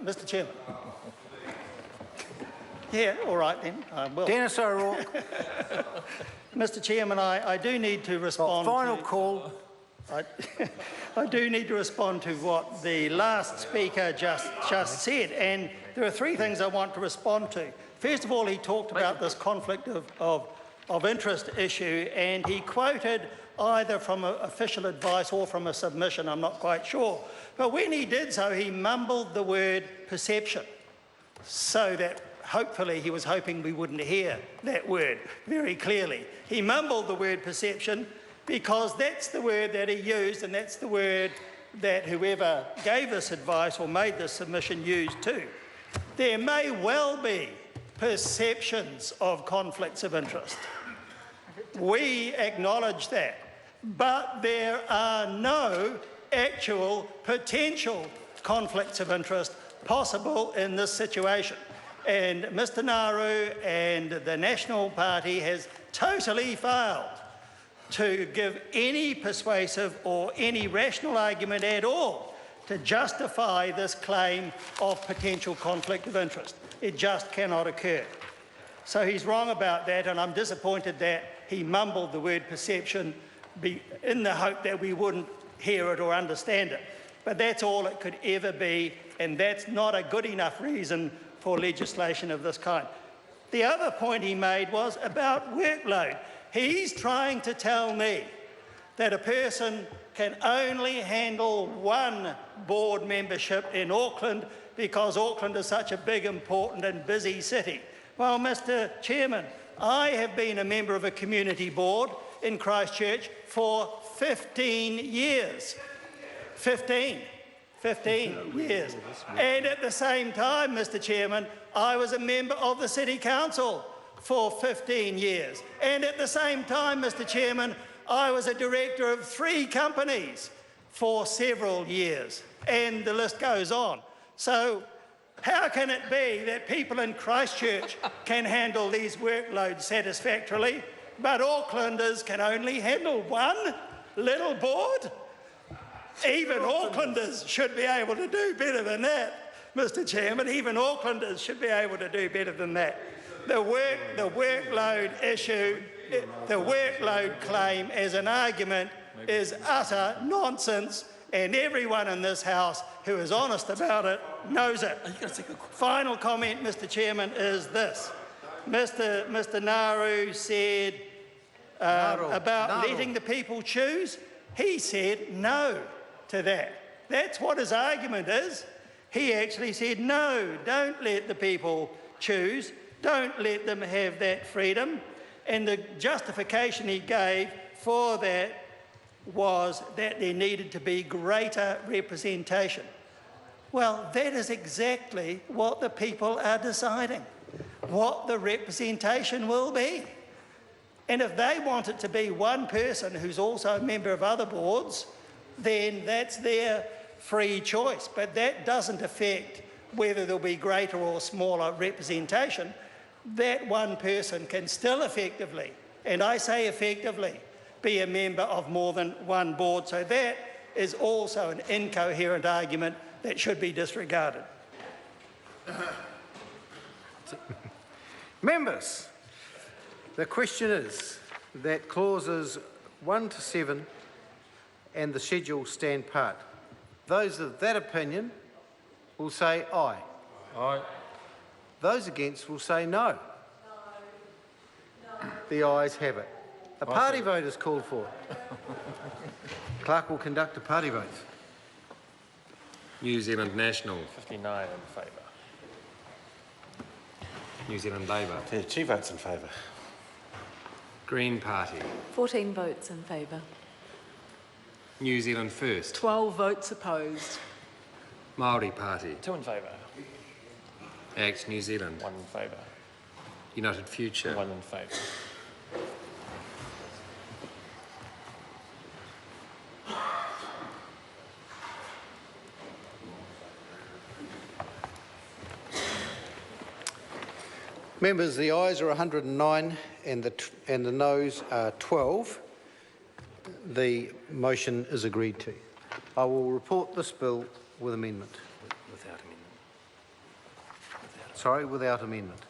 Mr. Chairman. Yeah, all right then. I will. Dennis O'Rourke. Mr. Chairman, I do need to respond. Final call. I do need to respond to what the last speaker just said, and there are three things I want to respond to. First of all, he talked about this conflict of interest issue, and he quoted either from official advice or from a submission, I'm not quite sure. But when he did so, he mumbled the word perception, so that hopefully he was hoping we wouldn't hear that word very clearly. He mumbled the word perception because that's the word that he used, and that's the word that whoever gave this advice or made this submission used too. There may well be perceptions of conflicts of interest. We acknowledge that, but there are no actual potential conflicts of interest possible in this situation. And Mr. Nauru and the National Party has totally failed to give any persuasive or any rational argument at all to justify this claim of potential conflict of interest. It just cannot occur. So he's wrong about that, and I'm disappointed that he mumbled the word perception in the hope that we wouldn't hear it or understand it. But that's all it could ever be, and that's not a good enough reason for legislation of this kind. The other point he made was about workload. He's trying to tell me that a person can only handle one board membership in Auckland because Auckland is such a big, important and busy city. Well, Mr. Chairman, I have been a member of a community board in Christchurch for 15 years. 15 years. And at the same time, Mr. Chairman, I was a member of the City Council for 15 years. And at the same time, Mr. Chairman, I was a director of 3 companies for several years. And the list goes on. So how can it be that people in Christchurch can handle these workloads satisfactorily, but Aucklanders can only handle one little board? Even Aucklanders should be able to do better than that, Mr. Chairman. Even Aucklanders should be able to do better than that. The workload issue, the workload claim as an argument is utter nonsense, and everyone in this House who is honest about it knows it. Final comment, Mr. Chairman, is this. Mr. Nauru said about letting the people choose. He said no to that. That's what his argument is. He actually said, no, don't let the people choose. Don't let them have that freedom. And the justification he gave for that was that there needed to be greater representation. Well, that is exactly what the people are deciding, what the representation will be. And if they want it to be one person who's also a member of other boards, then that's their free choice. But that doesn't affect whether there'll be greater or smaller representation. That one person can still effectively, and I say effectively, be a member of more than one board. So that is also an incoherent argument that should be disregarded. Members, the question is that clauses 1 to 7 and the schedule stand part. Those of that opinion will say aye. Aye. Those against will say no. The ayes have it. A party vote is called for. Clerk will conduct a party vote. New Zealand National. 59 in favour. New Zealand Labour. 32 votes in favour. Green Party. 14 votes in favour. New Zealand First. 12 votes opposed. Māori Party. 2 in favour. ACT New Zealand. 1 in favour. United Future. 1 in favour. Members, the ayes are 109 and the noes are 12. The motion is agreed to. I will report this bill with amendment. Without amendment. Sorry, without amendment.